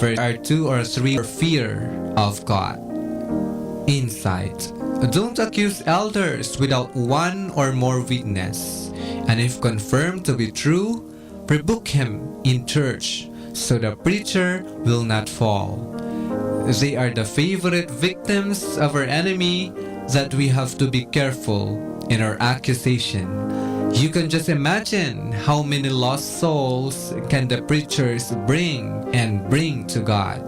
For there are two or three for fear of God. Insight. Don't accuse elders without one or more witness, and if confirmed to be true, rebuke him in church, so the preacher will not fall. They are the favorite victims of our enemy that we have to be careful in our accusation. You can just imagine how many lost souls can the preachers bring to God.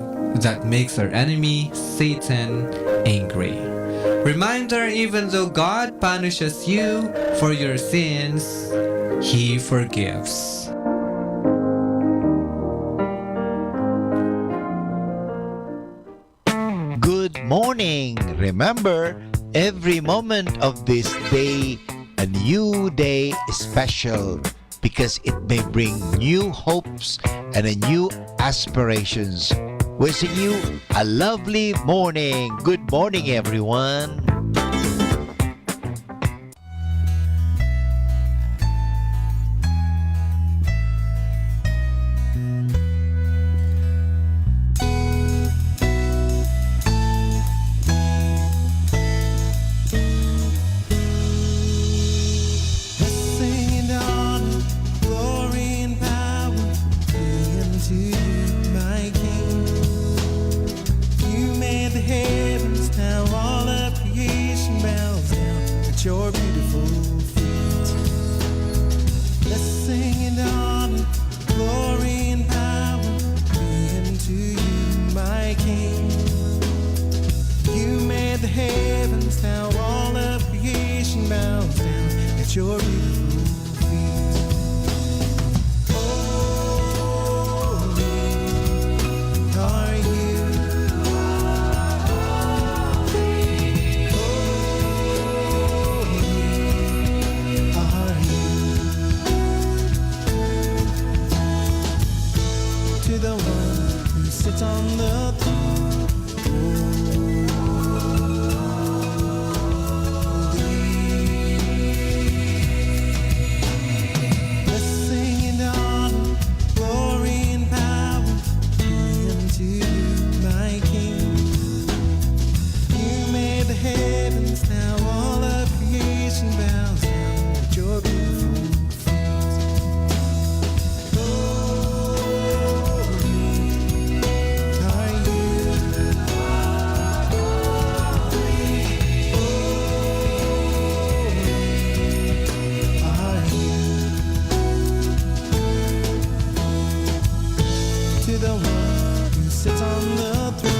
That makes our enemy, Satan, angry. Reminder, even though God punishes you for your sins, He forgives. Good morning! Remember, every moment of this day, a new day is special because it may bring new hopes and a new aspirations. Wishing you a lovely morning. Good morning, everyone. Your beautiful feet. Blessing and honor, glory and power be unto you, my King. You made the heavens, now all of creation bows down at your beautiful feet. Holy are you. The one who sits on the throne. Blessing and honor, glory and power be unto you, my King. You made the heavens, now all of creation bows down at your beautiful feet. To the one who sits on the throne.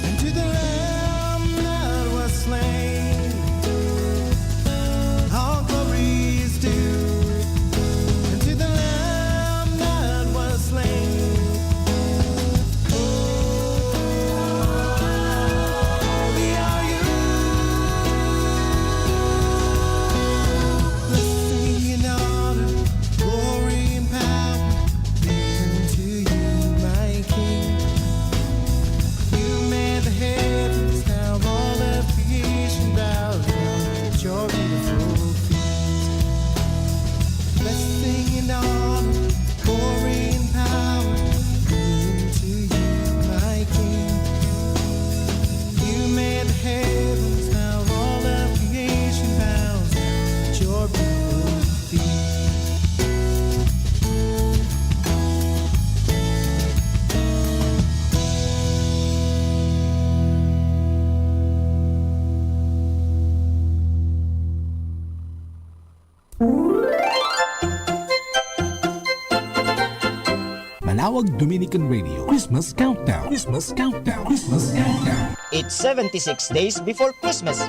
And to the Lamb that was slain, all glory is due. And to the Lamb that was slain, holy are you. Blessing and honor, glory and power be unto you, my King. You made the heavens, now all of creation bows down at your beautiful feet. Blessing and honor, glory and power be unto you, my King. You made the heavens, now all of creation bows down at your beautiful feet. Manaoag Dominican Radio Christmas Countdown. Christmas Countdown. Christmas Countdown. It's 76 days before Christmas.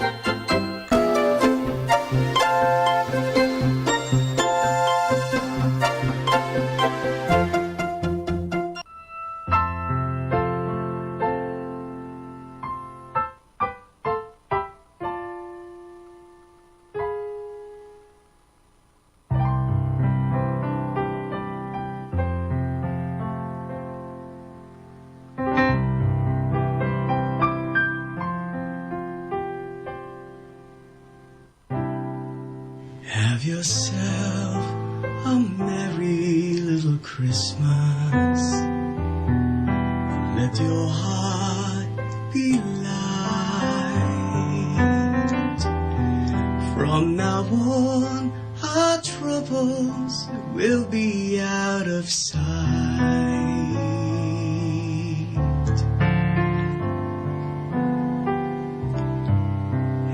Have yourself a merry little Christmas. Let your heart be light. From now on, our troubles will be out of sight.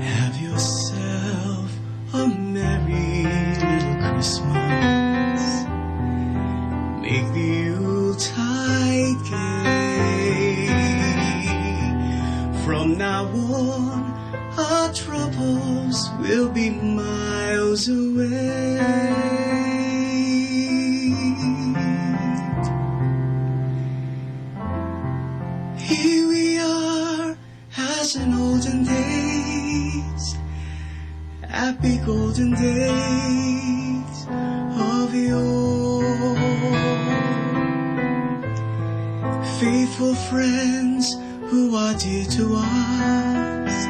Have yourself a merry little Christmas. Make the Yuletide gay. From now on, our troubles will be miles away. Here we are, as in olden days, happy golden days of yore. Faithful friends who are dear to us,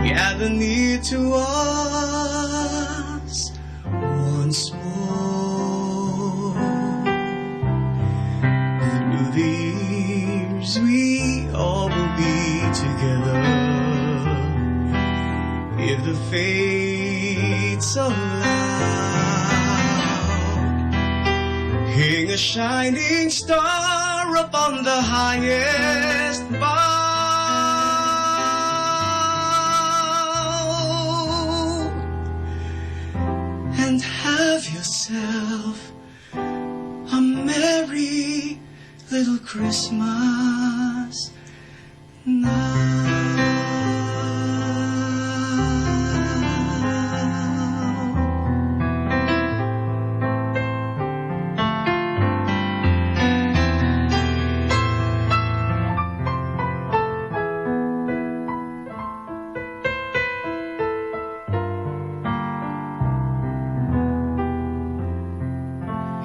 gather near to us once more. Through the years we all will be together, if the fates allow. Hang a shining star upon the highest bough, and have yourself a merry little Christmas now.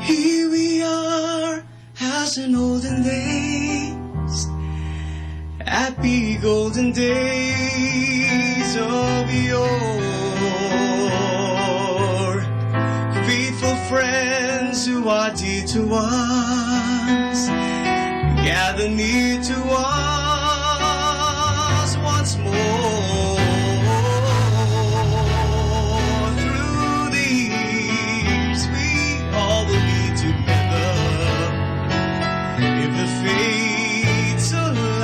Here we are, as in olden days, happy golden days of yore. Faithful friends who are dear to us, gather near to us once more. Through the years we all will be together, if the fates allow.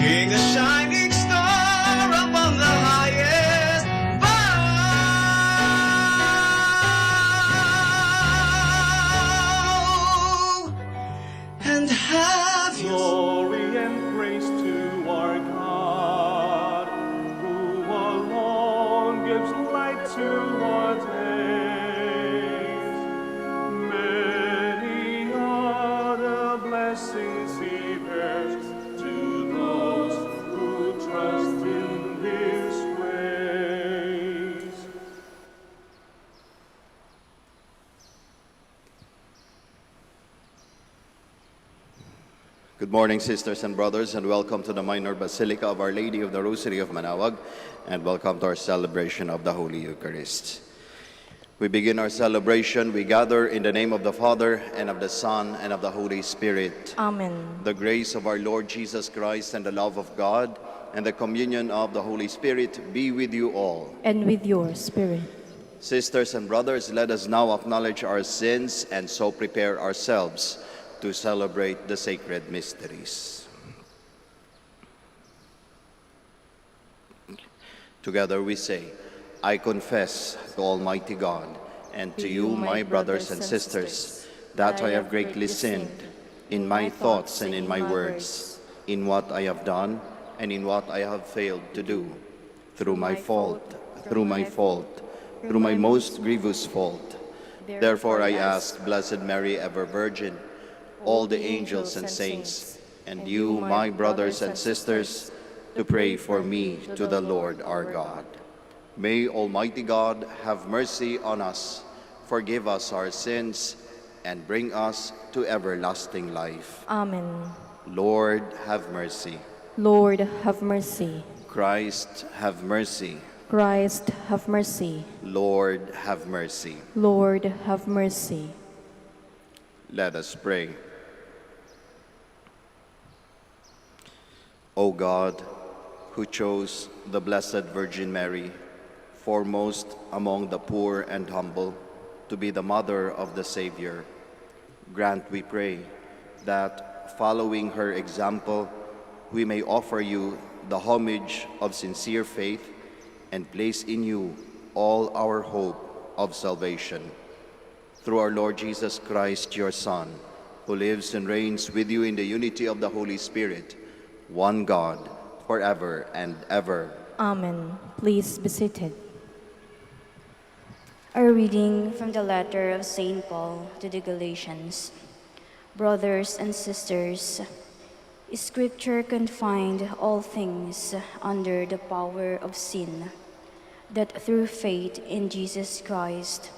Hang a shining star upon the highest bough, and have your Glory and praise to our God, who alone gives light to our days. Many are the blessings He bears to those who trust in His ways. Good morning, sisters and brothers, and welcome to the Minor Basilica of Our Lady of the Rosary of Manaoag, and welcome to our celebration of the Holy Eucharist. We begin our celebration. We gather in the name of the Father, and of the Son, and of the Holy Spirit. Amen. The grace of our Lord Jesus Christ, and the love of God, and the communion of the Holy Spirit be with you all. And with your spirit. Sisters and brothers, let us now acknowledge our sins and so prepare ourselves to celebrate the sacred mysteries. Together we say, I confess to Almighty God and to you, my brothers and sisters, that I have greatly sinned in my thoughts and in my words, in what I have done and in what I have failed to do, through my fault, through my most grievous fault. Therefore I ask Blessed Mary, ever Virgin, all the angels and saints, and you, my brothers and sisters, to pray for me to the Lord our God. May Almighty God have mercy on us, forgive us our sins, and bring us to everlasting life. Amen. Lord, have mercy. Lord, have mercy. Christ, have mercy. Christ, have mercy. Lord, have mercy. Lord, have mercy. Let us pray. O God, who chose the Blessed Virgin Mary, foremost among the poor and humble, to be the mother of the Savior, grant, we pray, that following her example, we may offer you the homage of sincere faith and place in you all our hope of salvation. Through our Lord Jesus Christ, your Son, who lives and reigns with you in the unity of the Holy Spirit, one God, forever and ever. Amen. Please be seated. A reading from the letter of St. Paul to the Galatians. Brothers and sisters, Scripture confined all things under the power of sin, that through faith in Jesus Christ,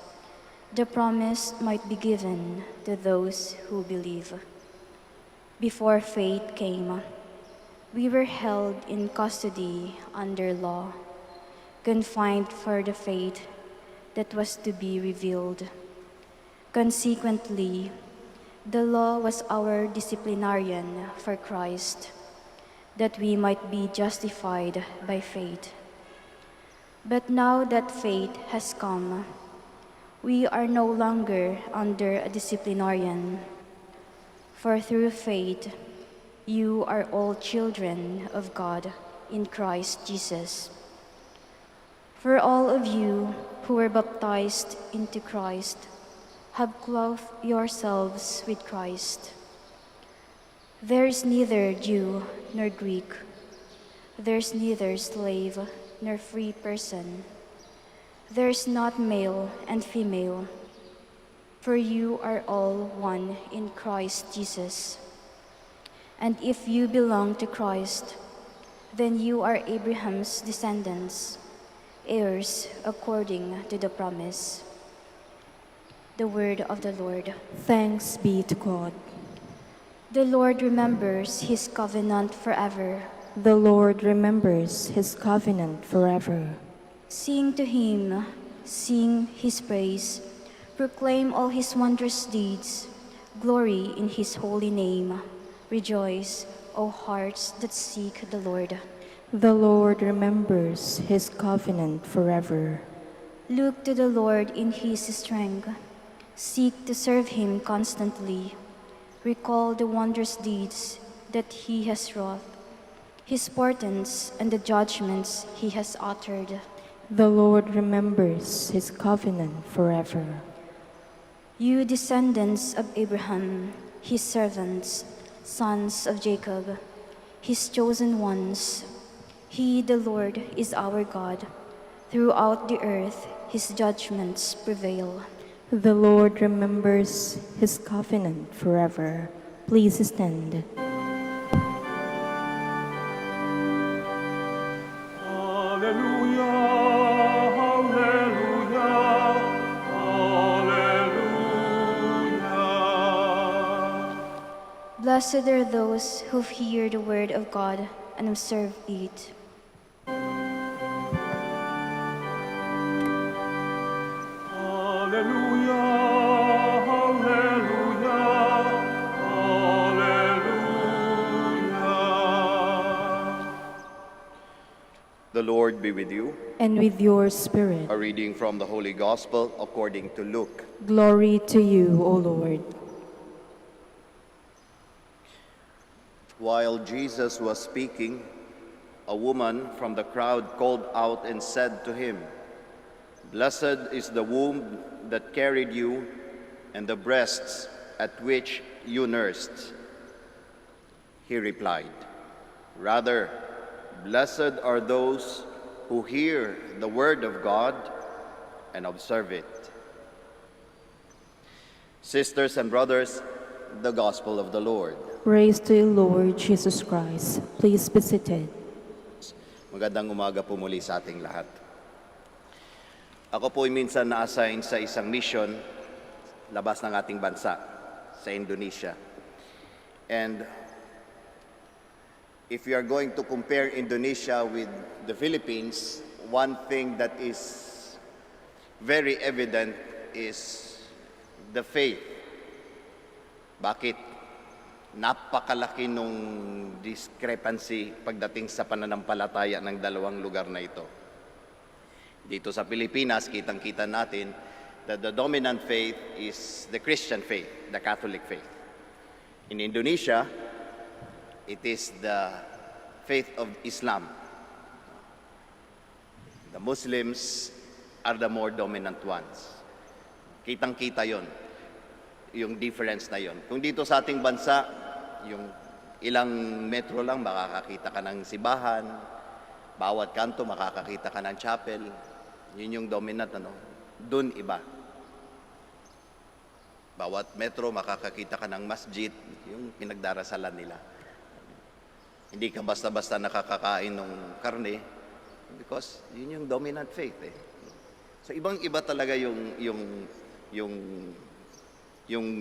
the promise might be given to those who believe. Before faith came, we were held in custody under law, confined for the faith that was to be revealed. Consequently, the law was our disciplinarian for Christ, that we might be justified by faith. But now that faith has come, we are no longer under a disciplinarian, for through faith you are all children of God in Christ Jesus. For all of you who were baptized into Christ have clothed yourselves with Christ. There is neither Jew nor Greek, there is neither slave nor free person, there is not male and female, for you are all one in Christ Jesus. And if you belong to Christ, then you are Abraham's descendants, heirs according to the promise. The word of the Lord. Thanks be to God. The Lord remembers his covenant forever. The Lord remembers his covenant forever. Sing to him, sing his praise, proclaim all his wondrous deeds, glory in his holy name. Rejoice, O hearts that seek the Lord. The Lord remembers his covenant forever. Look to the Lord in his strength. Seek to serve him constantly. Recall the wondrous deeds that he has wrought, his portents and the judgments he has uttered. The Lord remembers his covenant forever. You descendants of Abraham, his servants, sons of Jacob, his chosen ones, he, the Lord, is our God. Throughout the earth, his judgments prevail. The Lord remembers his covenant forever. Please stand. Hallelujah, hallelujah, hallelujah. Blessed are those who hear the word of God and observe it. Hallelujah, hallelujah, hallelujah. The Lord be with you. And with your spirit. A reading from the Holy Gospel according to Luke. Glory to you, O Lord. While Jesus was speaking, a woman from the crowd called out and said to him, "Blessed is the womb that carried you and the breasts at which you nursed." He replied, "Rather, blessed are those who hear the word of God and observe it." Sisters and brothers, the Gospel of the Lord. Praise to you, Lord Jesus Christ. Please be seated. Magandang umaga po muli sa ating lahat. Ako po ay minsan na-assign sa isang mission labas ng ating bansa, sa Indonesia. And if we are going to compare Indonesia with the Philippines, one thing that is very evident is the faith. Bakit? Napakalaki nung discrepancy pagdating sa pananampalataya ng dalawang lugar na ito. Dito sa Pilipinas, kitang-kita natin that the dominant faith is the Christian faith, the Catholic faith. In Indonesia, it is the faith of Islam. The Muslims are the more dominant ones. Kitang-kita yon, yung difference na yon. Kung dito sa ating bansa, yung ilang metro lang, makakakita ka ng sibahan, bawat kanto, makakakita ka ng chapel. Yun yung dominant, ano? Doon iba. Bawat metro, makakakita ka ng masjid, yung pinagdarasalan nila. Hindi ka basta-basta nakakakain ng karne because yun yung dominant faith eh. So ibang-iba talaga yung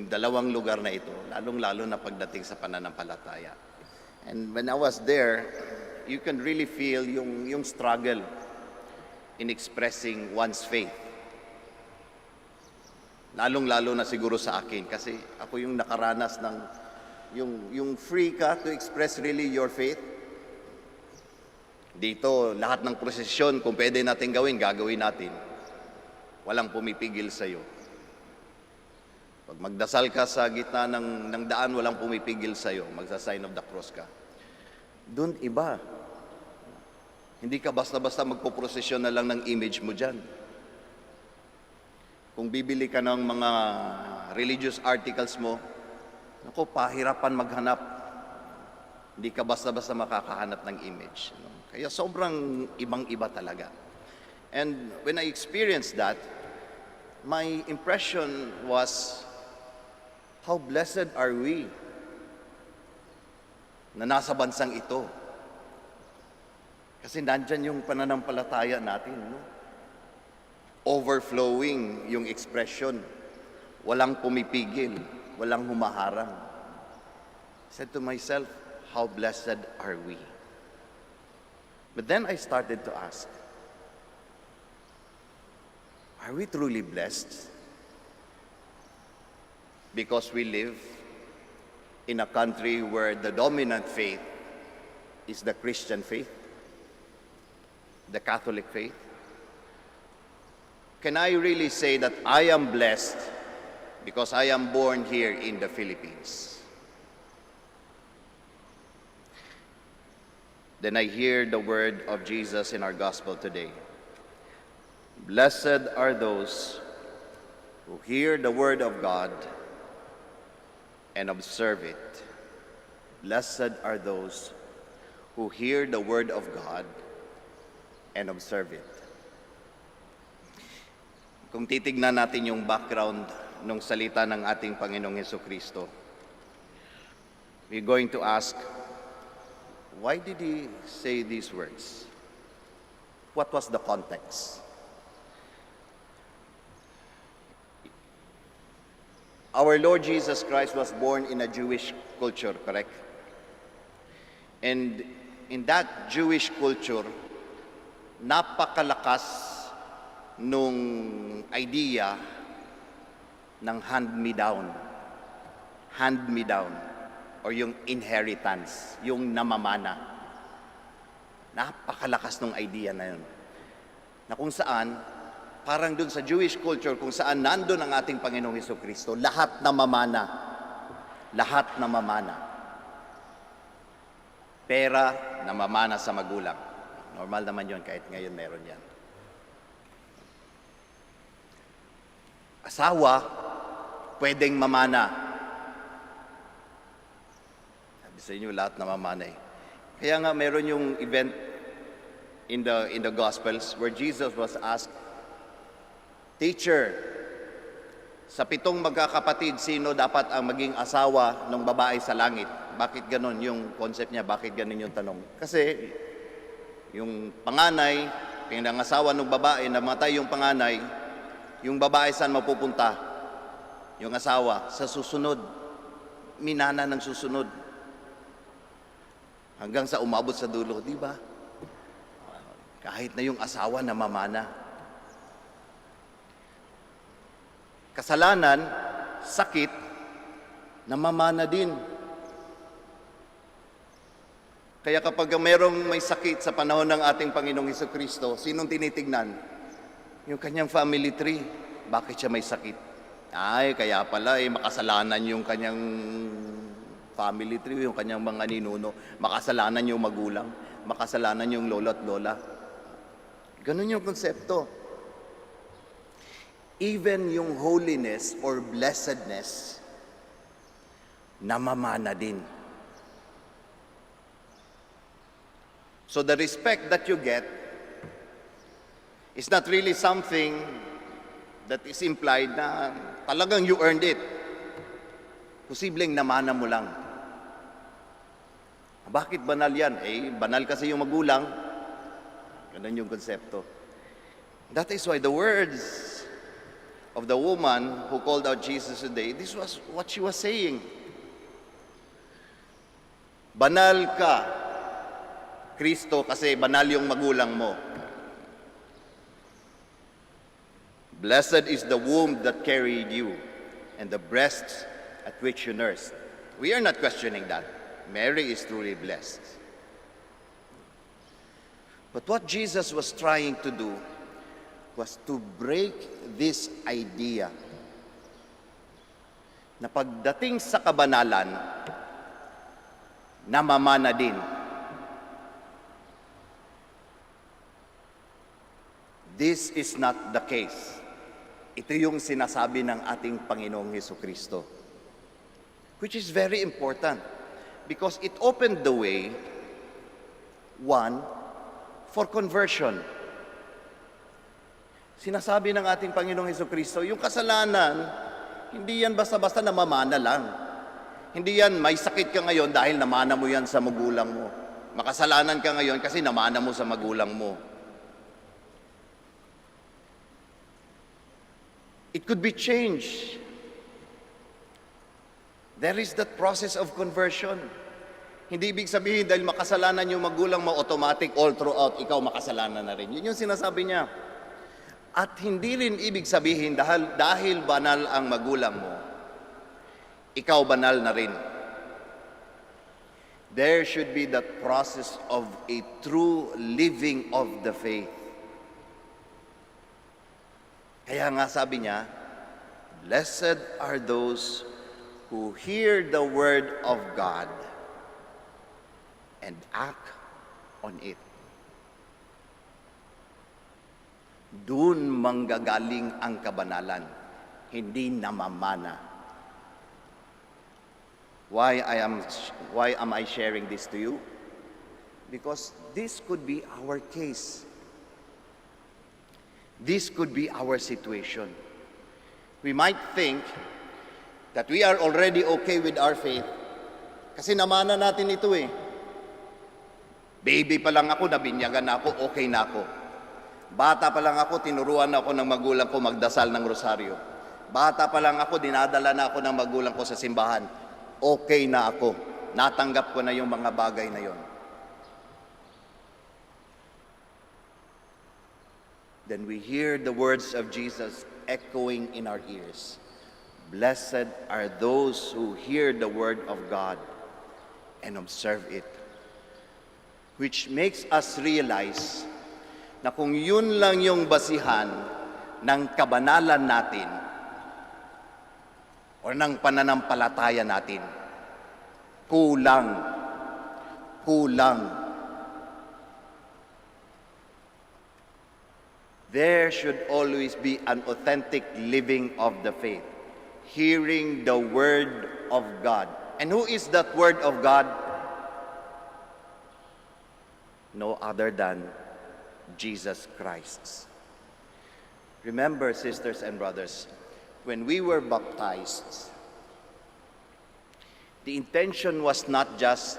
dalawang lugar na ito, lalong-lalo na pagdating sa pananampalataya. And when I was there, you can really feel yung struggle in expressing one's faith. Lalong-lalo na siguro sa akin kasi ako yung nakaranas ng yung free ka to express really your faith. Dito, lahat ng prosesyon, kung pwede natin gawin, gagawin natin. Walang pumipigil sa'yo. Pag magdasal ka sa gitna ng daan, walang pumipigil sa'yo. Magsa-sign of the cross ka. Doon iba. Hindi ka basta-basta magpoprosesyon na lang ng image mo dyan. Kung bibili ka ng mga religious articles mo, naku, pahirapan maghanap. Hindi ka basta-basta makakahanap ng image. Kaya sobrang ibang-iba talaga. And when I experienced that, my impression was, how blessed are we na nasa bansang ito. Kasi nandyan yung pananampalataya natin. No? Overflowing yung expression. Walang pumipigil. Walang humaharang. I said to myself, how blessed are we? But then I started to ask, are we truly blessed? Because we live in a country where the dominant faith is the Christian faith, the Catholic faith. Can I really say that I am blessed because I am born here in the Philippines? Then I hear the word of Jesus in our gospel today. Blessed are those who hear the word of God and observe it. Blessed are those who hear the word of God and observe it. Kung titignan natin yung background ng salita ng ating Panginoong Hesukristo, we're going to ask, why did he say these words? What was the context? Our Lord Jesus Christ was born in a Jewish culture, correct? And in that Jewish culture, napakalakas nung idea ng hand-me-down. Hand-me-down. Or yung inheritance, yung namamana. Napakalakas nung idea na yun. Na kung saan, parang dun sa Jewish culture, kung saan nandun ang ating Panginoong Hesukristo, lahat namamana. Lahat namamana. Pera, namamana sa magulang. Normal naman yun, kahit ngayon meron yan. Asawa, pwedeng mamana. Sabi sa inyo, lahat namamana eh. Kaya nga meron yung event in the Gospels where Jesus was asked, Teacher, sa 7 magkakapatid, sino dapat ang maging asawa ng babae sa langit? Bakit ganon yung concept niya? Bakit ganon yung tanong? Kasi yung panganay, pinangasawa ng babae, namatay yung panganay, yung babae saan mapupunta? Yung asawa, sa susunod. Minana ng susunod. Hanggang sa umabot sa dulo, di ba? Kahit na yung asawa namamana. Kasalanan, sakit, namamana din. Kaya kapag merong may sakit sa panahon ng ating Panginoong Hesukristo, sinong tinitignan? Yung kanyang family tree. Bakit siya may sakit? Ay, kaya pala makasalanan yung kanyang family tree, yung kanyang mga ninuno. Makasalanan yung magulang. Makasalanan yung lolo at lola. Ganun yung konsepto. Even yung holiness or blessedness, namamana din. So the respect that you get is not really something that is implied na talagang you earned it. Posibleng namana mo lang. Bakit banal yan? Banal kasi yung magulang. Ganun yung konsepto. That is why the words of the woman who called out Jesus today, this was what she was saying. Banal ka, Kristo, kasi banal yung magulang mo. Blessed is the womb that carried you and the breasts at which you nursed. We are not questioning that. Mary is truly blessed. But what Jesus was trying to do was to break this idea na pagdating sa kabanalan, namamana din. This is not the case. Ito yung sinasabi ng ating Panginoong Hesukristo. Which is very important because it opened the way, one, for conversion. Sinasabi ng ating Panginoong Hesukristo, yung kasalanan, hindi yan basta-basta namamana lang. Hindi yan may sakit ka ngayon dahil namana mo yan sa magulang mo. Makasalanan ka ngayon kasi namana mo sa magulang mo. It could be changed. There is that process of conversion. Hindi ibig sabihin dahil makasalanan yung magulang mo, automatic all throughout, ikaw makasalanan na rin. Yun yung sinasabi niya. At hindi rin ibig sabihin dahil banal ang magulang mo, ikaw banal na rin. There should be that process of a true living of the faith. Kaya nga sabi niya, blessed are those who hear the word of God and act on it. Doon manggagaling ang kabanalan, hindi namamana. Why am I sharing this to you? Because this could be our case. This could be our situation. We might think that we are already okay with our faith kasi namana natin ito eh. Baby pa lang ako, nabinyagan na ako, okay na ako. Bata pa lang ako, tinuruan na ako ng magulang ko magdasal ng rosaryo. Bata pa lang ako, dinadala na ako ng magulang ko sa simbahan. Okay na ako. Natanggap ko na yung mga bagay na yon. Then we hear the words of Jesus echoing in our ears. Blessed are those who hear the word of God and observe it. Which makes us realize na kung yun lang yung basihan ng kabanalan natin o ng pananampalataya natin, kulang. There should always be an authentic living of the faith, hearing the word of God. And who is that word of God? No other than Jesus Christ. Remember, sisters and brothers, when we were baptized, the intention was not just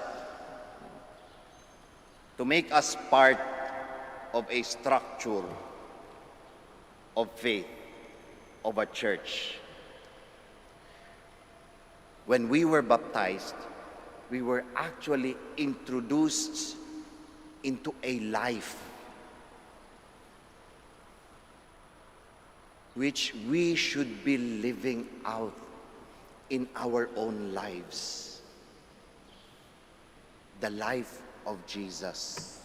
to make us part of a structure of faith, of a church. When we were baptized, we were actually introduced into a life which we should be living out in our own lives. The life of Jesus.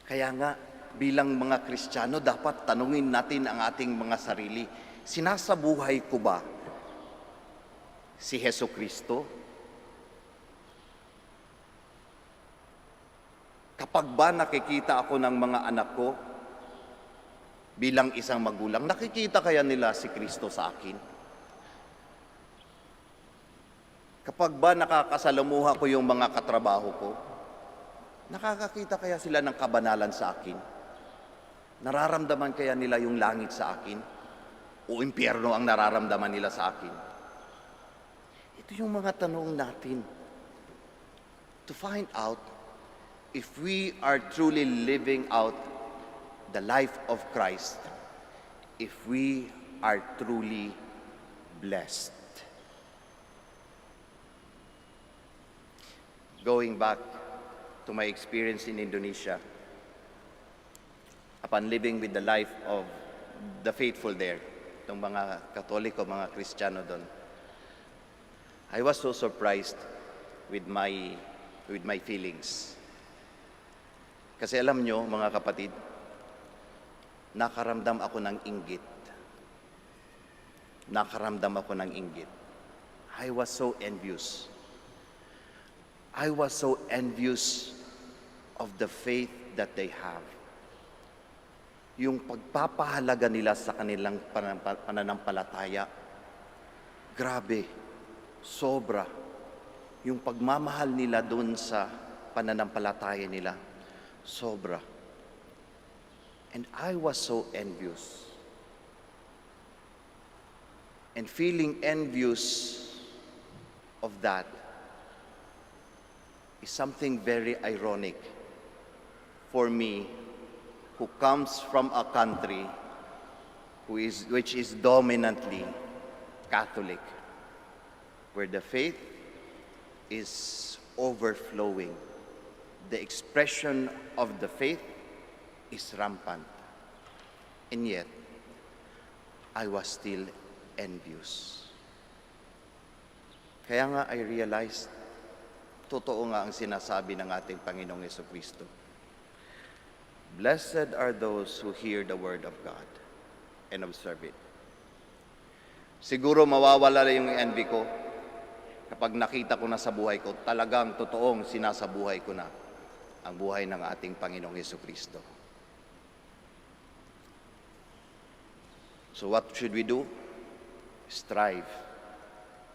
Kaya nga, bilang mga Kristiyano, dapat tanungin natin ang ating mga sarili, sinasabuhay ko ba si Hesus Kristo? Kapag ba nakikita ako ng mga anak ko bilang isang magulang, nakikita kaya nila si Kristo sa akin? Kapag ba nakakasalamuha ko yung mga katrabaho ko, nakakakita kaya sila ng kabanalan sa akin? Nararamdaman kaya nila yung langit sa akin? O impyerno ang nararamdaman nila sa akin? Ito yung mga tanong natin to find out if we are truly living out the life of Christ, if we are truly blessed. Going back to my experience in Indonesia, upon living with the life of the faithful there, itong mga Katoliko, mga Kristiyano doon, I was so surprised with my feelings. Kasi alam nyo, mga kapatid, nakaramdam ako ng inggit. Nakaramdam ako ng inggit. I was so envious. I was so envious of the faith that they have. Yung pagpapahalaga nila sa kanilang pananampalataya, grabe, sobra. Yung pagmamahal nila doon sa pananampalataya nila, sobra. And I was so envious. And feeling envious of that is something very ironic for me, who comes from a country which is dominantly Catholic, where the faith is overflowing. The expression of the faith is rampant. And yet, I was still envious. Kaya nga I realized, totoo nga ang sinasabi ng ating Panginoong Jesucristo. Blessed are those who hear the word of God and observe it. Siguro mawawala yung envy ko kapag nakita ko na sa buhay ko, talagang totoong sinasabuhay ko na ang buhay ng ating Panginoong Jesucristo. So what should we do? Strive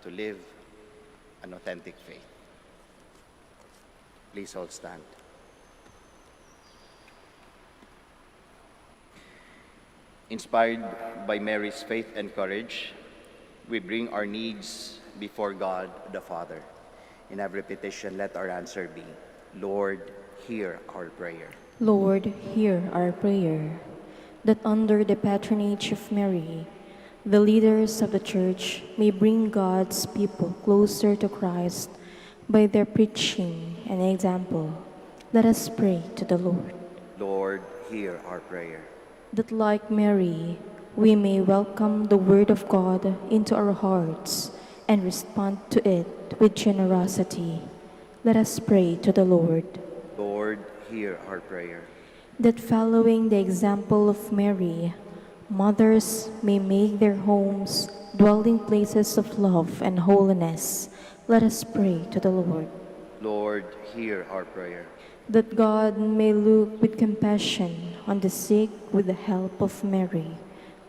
to live an authentic faith. Please all stand. Inspired by Mary's faith and courage, we bring our needs before God the Father. In every petition, let our answer be, Lord, hear our prayer. Lord, hear our prayer, that under the patronage of Mary, the leaders of the Church may bring God's people closer to Christ by their preaching and example. Let us pray to the Lord. Lord, hear our prayer. That like Mary, we may welcome the Word of God into our hearts and respond to it with generosity. Let us pray to the Lord. Lord, hear our prayer. That following the example of Mary, mothers may make their homes dwelling places of love and holiness. Let us pray to the Lord. Lord, hear our prayer. That God may look with compassion on the sick with the help of Mary.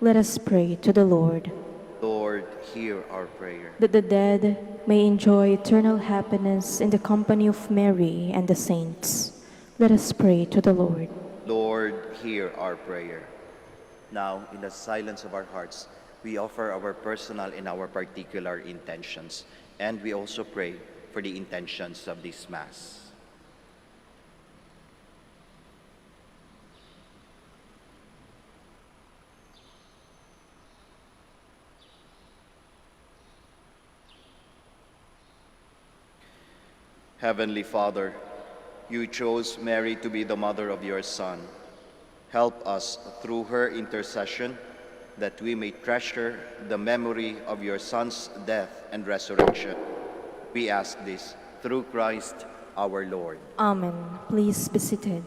Let us pray to the Lord. Lord, hear our prayer. That the dead may enjoy eternal happiness in the company of Mary and the saints. Let us pray to the Lord. Lord, hear our prayer. Now, in the silence of our hearts, we offer our personal and our particular intentions, and we also pray for the intentions of this Mass. Heavenly Father, you chose Mary to be the mother of your Son. Help us through her intercession that we may treasure the memory of your Son's death and resurrection. We ask this through Christ our Lord. Amen. Please be seated.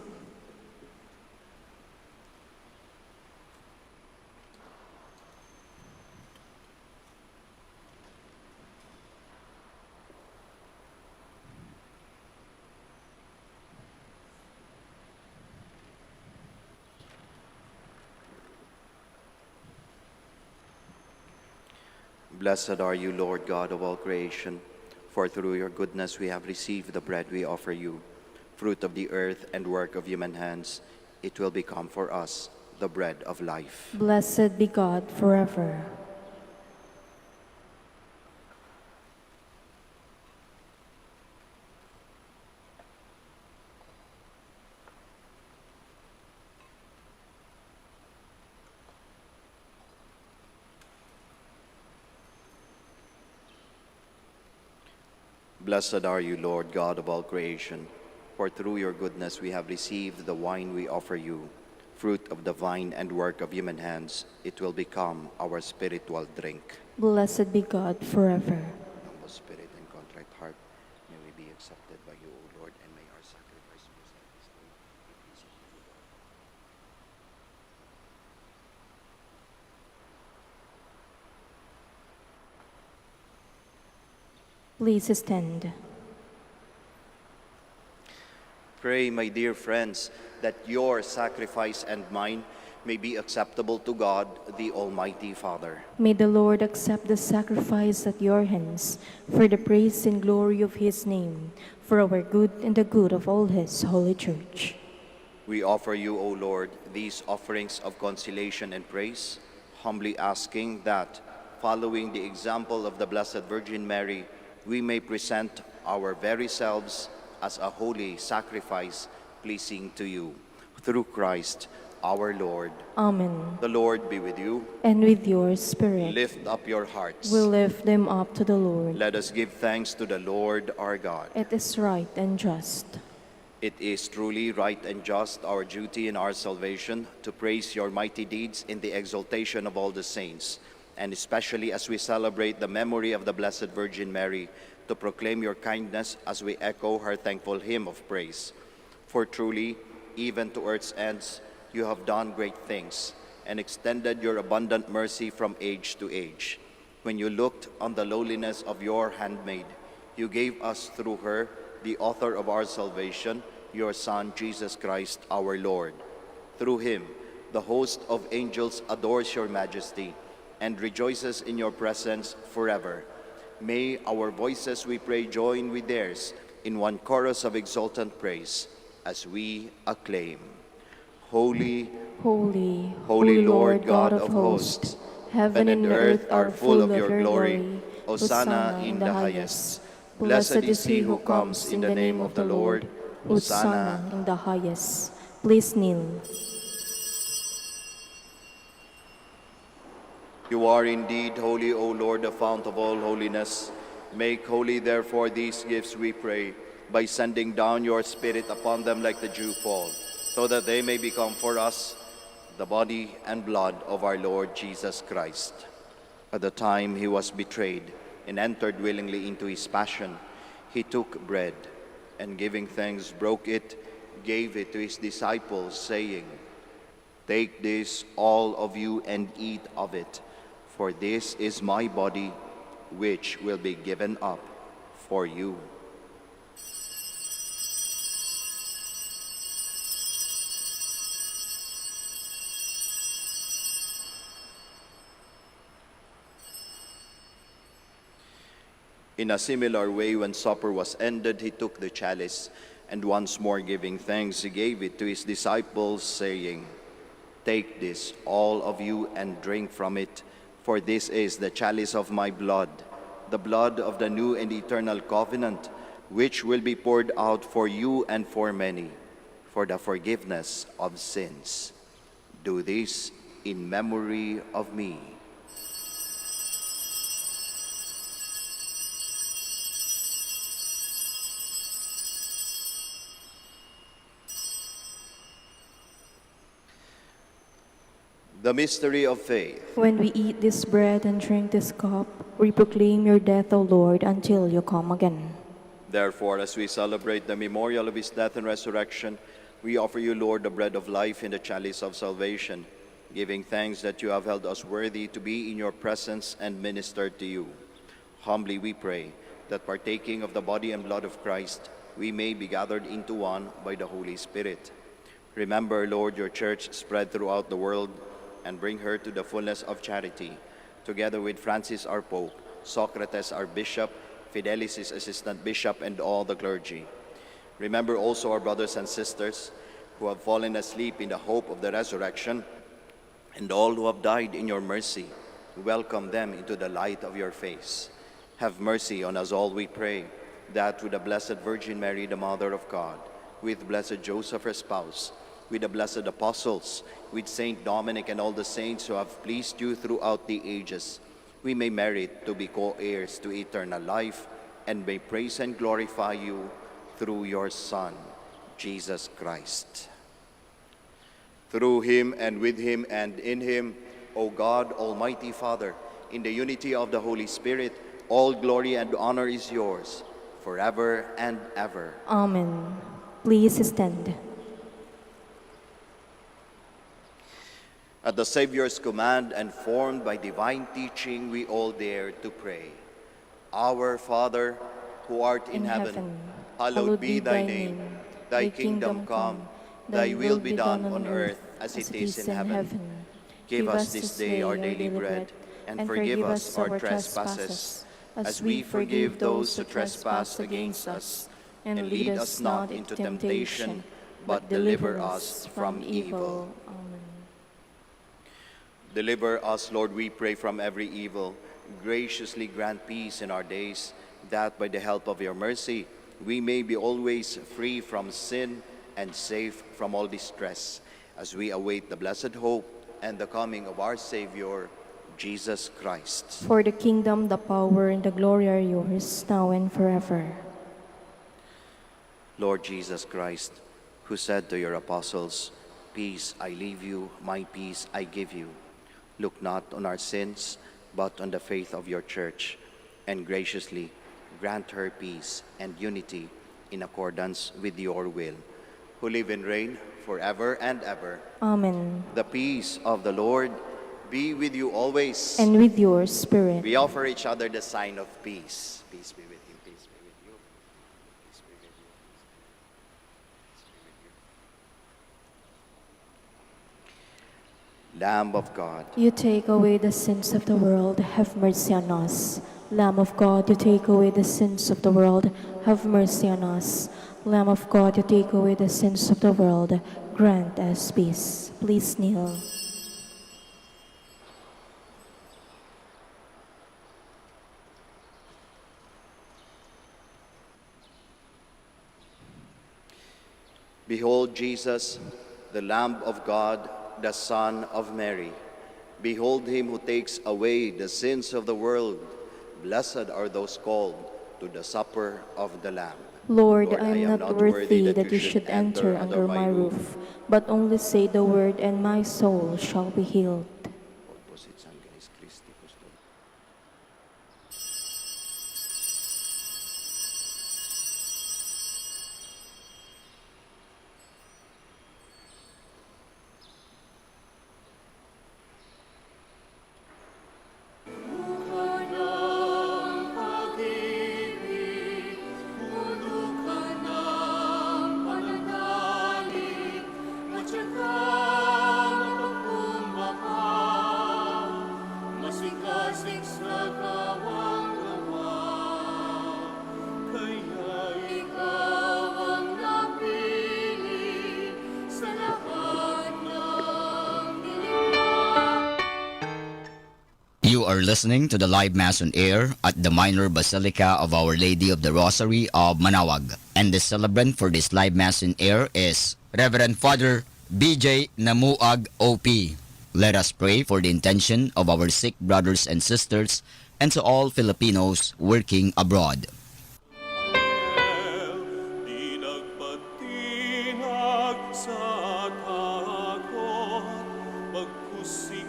Blessed are you, Lord God of all creation, for through your goodness we have received the bread we offer you, fruit of the earth and work of human hands. It will become for us the bread of life. Blessed be God forever. Blessed are you, Lord God of all creation, for through your goodness we have received the wine we offer you, fruit of the vine and work of human hands. It will become our spiritual drink. Blessed be God forever. Humble spirit and contrite heart, may we be accepted by you, O Lord, and may our sacrifice be accepted be pleasing to you, Lord. Please stand. Pray, my dear friends, that your sacrifice and mine may be acceptable to God, the Almighty Father. May the Lord accept the sacrifice at your hands for the praise and glory of his name, for our good and the good of all his holy church. We offer you, O Lord, these offerings of consolation and praise, humbly asking that, following the example of the Blessed Virgin Mary, we may present our very selves as a holy sacrifice pleasing to you. Through Christ our Lord. Amen. The Lord be with you. And with your spirit. Lift up your hearts. We lift them up to the Lord. Let us give thanks to the Lord our God. It is right and just. It is truly right and just, our duty and our salvation, to praise your mighty deeds in the exaltation of all the saints, and especially as we celebrate the memory of the Blessed Virgin Mary, to proclaim your kindness as we echo her thankful hymn of praise. For truly, even to earth's ends, you have done great things, and extended your abundant mercy from age to age. When you looked on the lowliness of your handmaid, you gave us through her, the author of our salvation, your Son, Jesus Christ, our Lord. Through him, the host of angels adores your majesty and rejoices in your presence forever. May our voices, we pray, join with theirs in one chorus of exultant praise as we acclaim. Holy, Holy, holy Lord God of hosts, heaven and earth are full of your glory. Hosanna in the highest. Blessed is he who comes in the name of the Lord. Hosanna in the highest. Please kneel. You are indeed holy, O Lord, the fount of all holiness. Make holy, therefore, these gifts, we pray, by sending down your Spirit upon them like the dew fall, so that they may become for us the body and blood of our Lord Jesus Christ. At the time he was betrayed and entered willingly into his passion, he took bread, and giving thanks, broke it, gave it to his disciples, saying, "Take this, all of you, and eat of it, for this is my body, which will be given up for you." In a similar way, when supper was ended, he took the chalice, and once more giving thanks, he gave it to his disciples, saying, "Take this, all of you, and drink from it, for this is the chalice of my blood, the blood of the new and eternal covenant, which will be poured out for you and for many, for the forgiveness of sins. Do this in memory of me." The mystery of faith. When we eat this bread and drink this cup, we proclaim your death, O Lord, until you come again. Therefore, as we celebrate the memorial of his death and resurrection, we offer you, Lord, the bread of life and the chalice of salvation, giving thanks that you have held us worthy to be in your presence and minister to you. Humbly we pray that partaking of the body and blood of Christ, we may be gathered into one by the Holy Spirit. Remember, Lord, your church spread throughout the world, and bring her to the fullness of charity, together with Francis our Pope, Socrates our Bishop, Fidelis his Assistant Bishop, and all the clergy. Remember also our brothers and sisters who have fallen asleep in the hope of the resurrection, and all who have died in your mercy. Welcome them into the light of your face. Have mercy on us all, we pray, that with the Blessed Virgin Mary, the Mother of God, with Blessed Joseph, her spouse, with the blessed apostles, with Saint Dominic and all the saints who have pleased you throughout the ages, we may merit to be co-heirs to eternal life, and may praise and glorify you through your Son, Jesus Christ. Through him, and with him, and in him, O God, Almighty Father, in the unity of the Holy Spirit, all glory and honor is yours, forever and ever. Amen. Please stand. At the Savior's command and formed by divine teaching, we all dare to pray. Our Father, who art in heaven, hallowed be thy name. Thy kingdom come, thy will be done on earth as it is in heaven. Give us this day our daily bread, and forgive us our trespasses, as we forgive those who trespass against us. And lead us not into temptation, but deliver us from evil. Amen. Deliver us, Lord, we pray, from every evil. Graciously grant peace in our days, that by the help of your mercy, we may be always free from sin and safe from all distress, as we await the blessed hope and the coming of our Savior, Jesus Christ. For the kingdom, the power, and the glory are yours, now and forever. Lord Jesus Christ, who said to your apostles, "Peace I leave you, my peace I give you," look not on our sins, but on the faith of your church, and graciously grant her peace and unity in accordance with your will, who live and reign forever and ever. Amen. The peace of the Lord be with you always. And with your spirit. We offer each other the sign of peace. Peace be with you, peace be with you. Peace be with you. Peace be with you. Lamb of God, You take away the sins of the world, have mercy on us. Lamb of God, you take away the sins of the world, have mercy on us. Lamb of God, you take away the sins of the world, grant us peace. Please kneel. behold Jesus, the Lamb of God, the Son of Mary. Behold him who takes away the sins of the world. Blessed are those called to the supper of the Lamb. Lord, I am not worthy that you should enter under my roof, but only say the word, and my soul shall be healed. You are listening to the live Mass on air at the Minor Basilica of Our Lady of the Rosary of Manaoag. And the celebrant for this live Mass on air is Reverend Father BJ Manaoag OP. Let us pray for the intention of our sick brothers and sisters and to all Filipinos working abroad. Di nagpatinag sa takot, pagkusik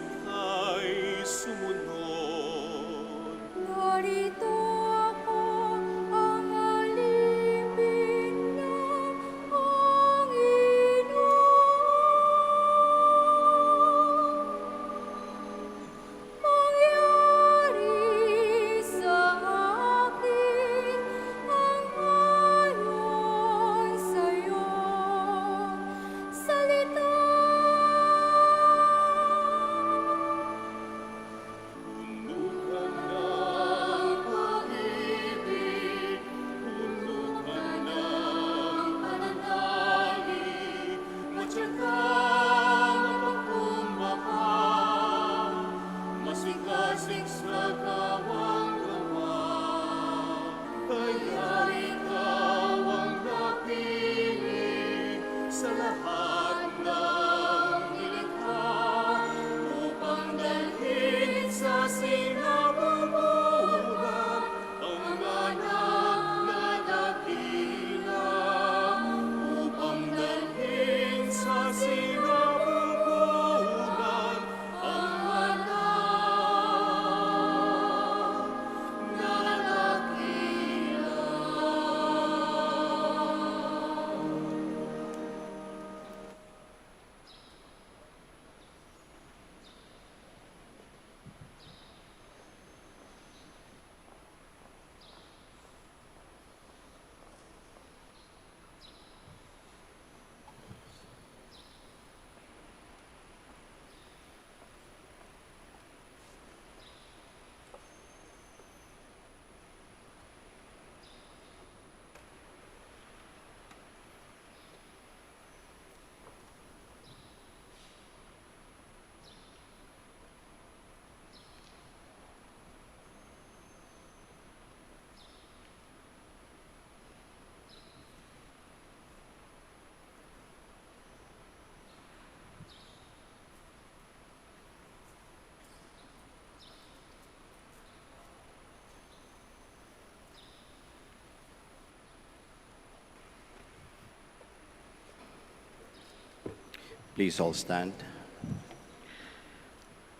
Please all stand.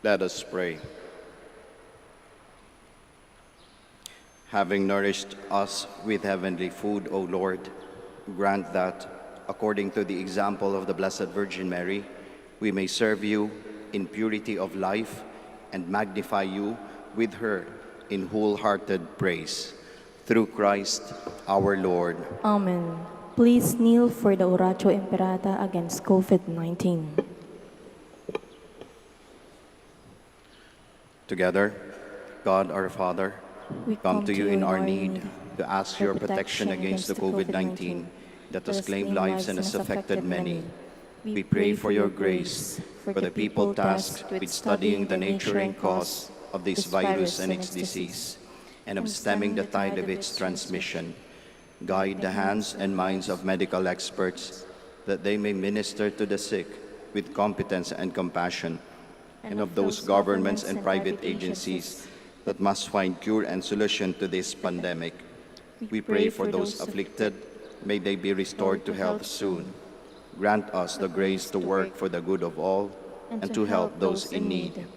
Let us pray. Having nourished us with heavenly food, O Lord, grant that, according to the example of the Blessed Virgin Mary, we may serve you in purity of life and magnify you with her in wholehearted praise. Through Christ our Lord. Amen. Please kneel for the Oratio Imperata against COVID-19. Together, God our Father, We come to you in our need to ask your protection against the COVID-19 that has claimed lives and has affected many. We pray for your grace for the people tasked with studying the nature and cause of this virus and its disease, and of stemming the tide of its transmission. Guide the hands and minds of medical experts that they may minister to the sick with competence and compassion, and of those governments and private agencies that must find cure and solution to this pandemic. We pray for those afflicted, may they be restored to health soon. Grant us the grace to work for the good of all and to help those in need.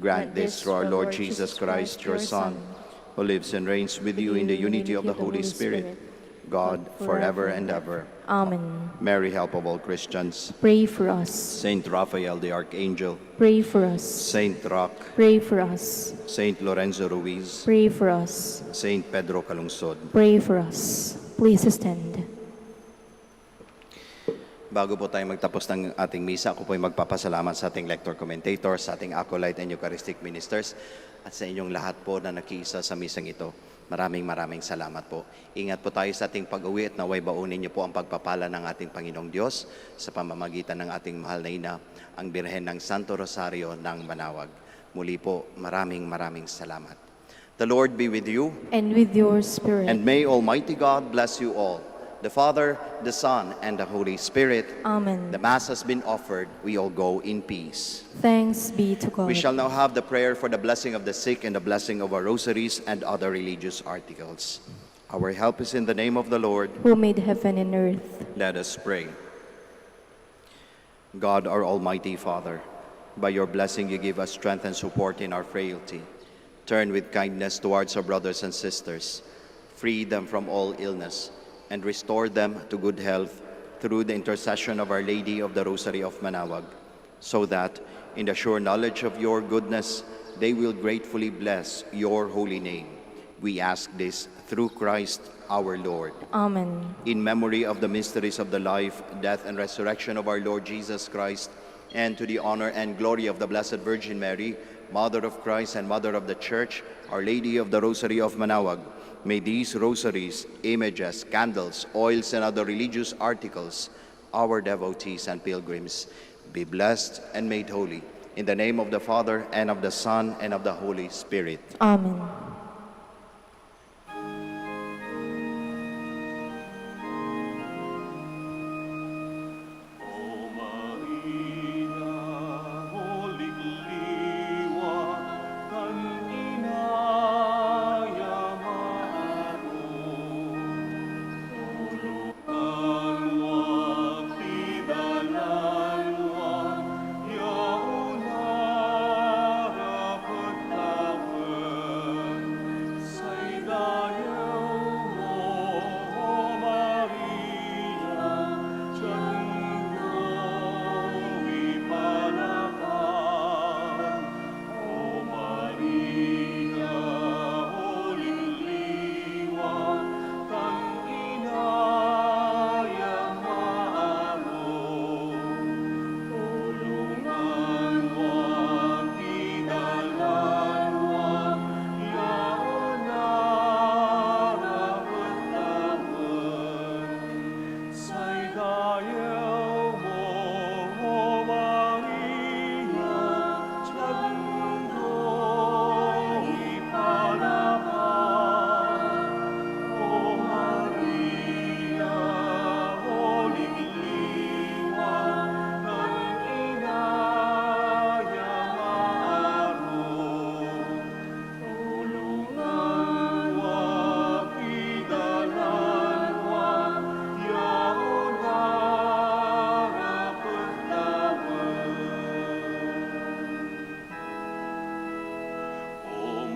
Grant this through our Lord Jesus Christ, your Son, who lives and reigns with you in the unity of the Holy Spirit, God, forever and ever. Amen. Mary, help of all Christians. Pray for us. Saint Raphael the Archangel. Pray for us. Saint Roch. Pray for us. Saint Lorenzo Ruiz. Pray for us. Saint Pedro Calungsod. Pray for us. Please stand. Bago po tayo magtapos ng ating misa, ako po ay magpapasalamat sa ating lector commentator, sa ating acolyte and Eucharistic ministers, at sa inyong lahat po na nakiisa sa misang ito. Maraming salamat po. Ingat po tayo sa ating pag-uwi at naway baunin niyo po ang pagpapala ng ating Panginoong Diyos sa pamamagitan ng ating mahal na ina, ang Birhen ng Santo Rosario ng Manaoag. Muli po, maraming salamat. The Lord be with you. And with your spirit. And may Almighty God bless you all, the Father, the Son, and the Holy Spirit. Amen. The Mass has been offered. We all go in peace. Thanks be to God. We shall now have the prayer for the blessing of the sick and the blessing of our rosaries and other religious articles. Our help is in the name of the Lord, who made heaven and earth. Let us pray. God, our Almighty Father, by your blessing you give us strength and support in our frailty. Turn with kindness towards our brothers and sisters. Free them from all illness and restore them to good health through the intercession of Our Lady of the Rosary of Manaoag, so that, in the sure knowledge of your goodness, they will gratefully bless your holy name. We ask this through Christ our Lord. Amen. In memory of the mysteries of the life, death, and resurrection of our Lord Jesus Christ, and to the honor and glory of the Blessed Virgin Mary, Mother of Christ and Mother of the Church, Our Lady of the Rosary of Manaoag, may these rosaries, images, candles, oils, and other religious articles our devotees and pilgrims, be blessed and made holy. In the name of the Father, and of the Son, and of the Holy Spirit. Amen.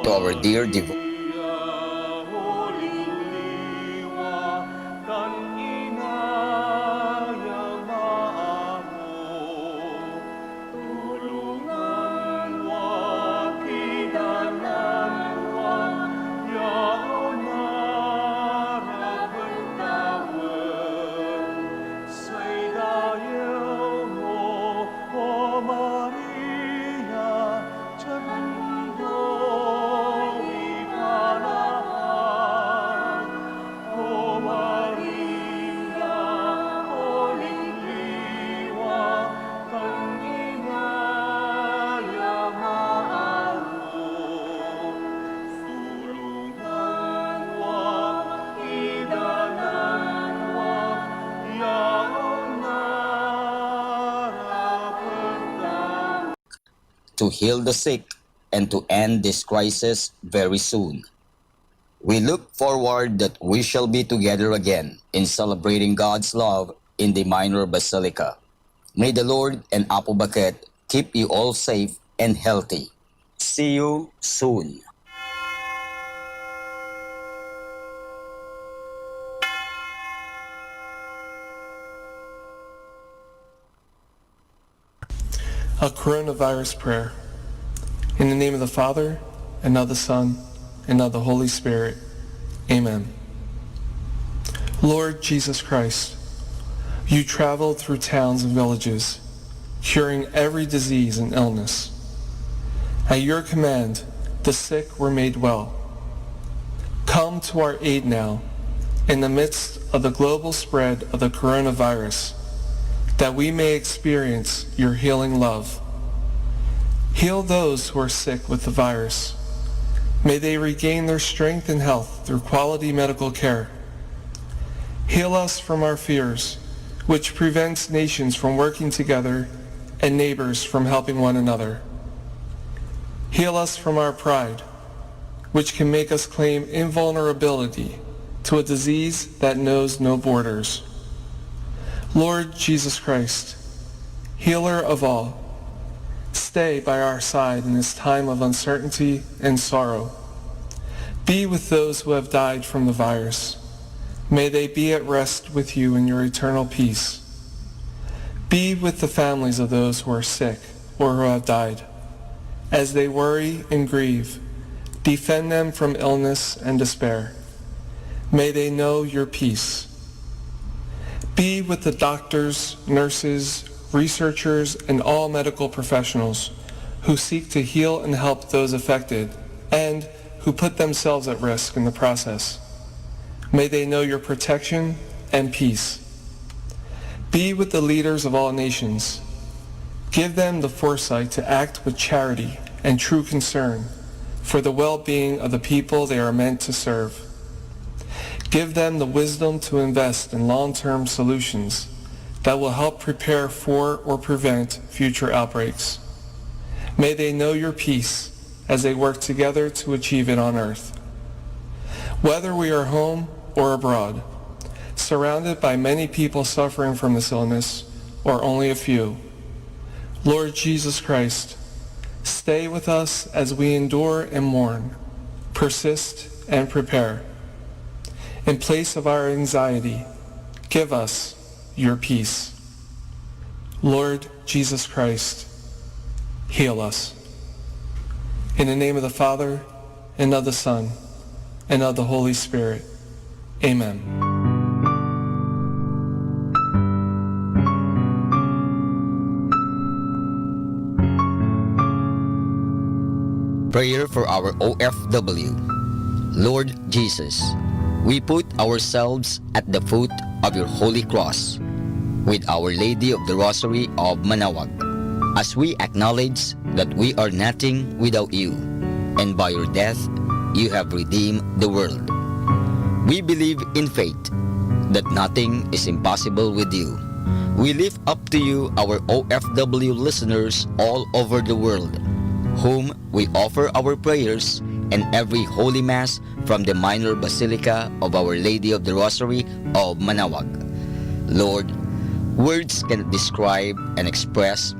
To our dear devotees, to heal the sick and to end this crisis very soon. We look forward that we shall be together again in celebrating God's love in the Minor Basilica. May the Lord and Apo Baket keep you all safe and healthy. See you soon. A coronavirus prayer. In the name of the Father, and of the Son, and of the Holy Spirit. Amen. Lord Jesus Christ, you traveled through towns and villages, curing every disease and illness. At your command, the sick were made well. Come to our aid now, in the midst of the global spread of the coronavirus, that we may experience your healing love. Heal those who are sick with the virus. May they regain their strength and health through quality medical care. Heal us from our fears, which prevents nations from working together and neighbors from helping one another. Heal us from our pride, which can make us claim invulnerability to a disease that knows no borders. Lord Jesus Christ, healer of all, stay by our side in this time of uncertainty and sorrow. Be with those who have died from the virus. May they be at rest with you in your eternal peace. Be with the families of those who are sick or who have died. As they worry and grieve, defend them from illness and despair. May they know your peace. Be with the doctors, nurses, researchers, and all medical professionals who seek to heal and help those affected and who put themselves at risk in the process. May they know your protection and peace. Be with the leaders of all nations. Give them the foresight to act with charity and true concern for the well-being of the people they are meant to serve. Give them the wisdom to invest in long-term solutions that will help prepare for or prevent future outbreaks. May they know your peace as they work together to achieve it on earth. Whether we are home or abroad, surrounded by many people suffering from this illness, or only a few, Lord Jesus Christ, stay with us as we endure and mourn, persist and prepare. In place of our anxiety, give us your peace. Lord Jesus Christ, heal us. In the name of the Father, and of the Son, and of the Holy Spirit. Amen. Prayer for our OFW. Lord Jesus, we put ourselves at the foot of your holy cross with Our Lady of the Rosary of Manaoag, as we acknowledge that we are nothing without you, and by your death you have redeemed the world. We believe in faith that nothing is impossible with you. We lift up to you our OFW listeners all over the world, whom we offer our prayers and every Holy Mass from the Minor Basilica of Our Lady of the Rosary of Manaoag. Lord, words cannot describe and express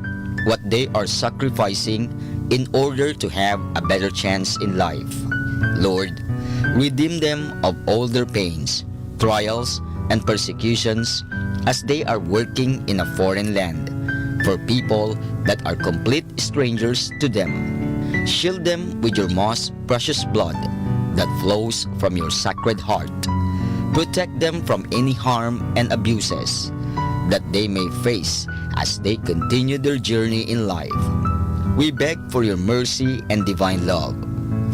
what they are sacrificing in order to have a better chance in life. Lord, redeem them of all their pains, trials, and persecutions as they are working in a foreign land for people that are complete strangers to them. Shield them with your most precious blood that flows from your sacred heart. Protect them from any harm and abuses that they may face as they continue their journey in life. We beg for your mercy and divine love,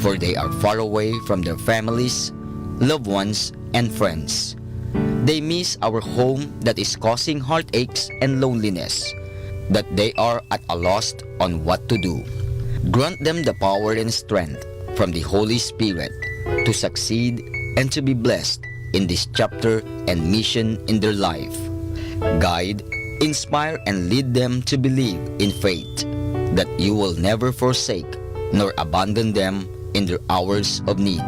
for they are far away from their families, loved ones, and friends. They miss our home that is causing heartaches and loneliness, that they are at a loss on what to do. Grant them the power and strength from the Holy Spirit to succeed and to be blessed in this chapter and mission in their life. Guide, inspire, and lead them to believe in faith that you will never forsake nor abandon them in their hours of need.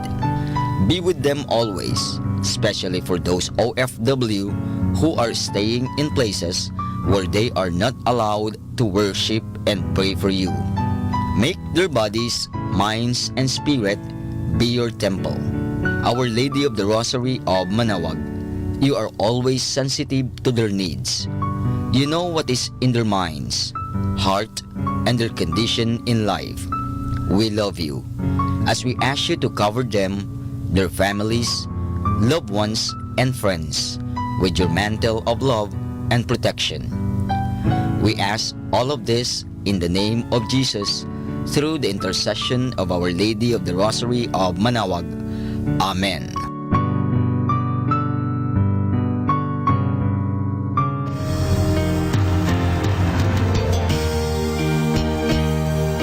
Be with them always, especially for those OFW who are staying in places where they are not allowed to worship and pray for you. Make their bodies, minds, and spirit be your temple. Our Lady of the Rosary of Manaoag, you are always sensitive to their needs. You know what is in their minds, heart, and their condition in life. We love you as we ask you to cover them, their families, loved ones, and friends with your mantle of love and protection. We ask all of this in the name of Jesus, through the intercession of Our Lady of the Rosary of Manaoag. Amen.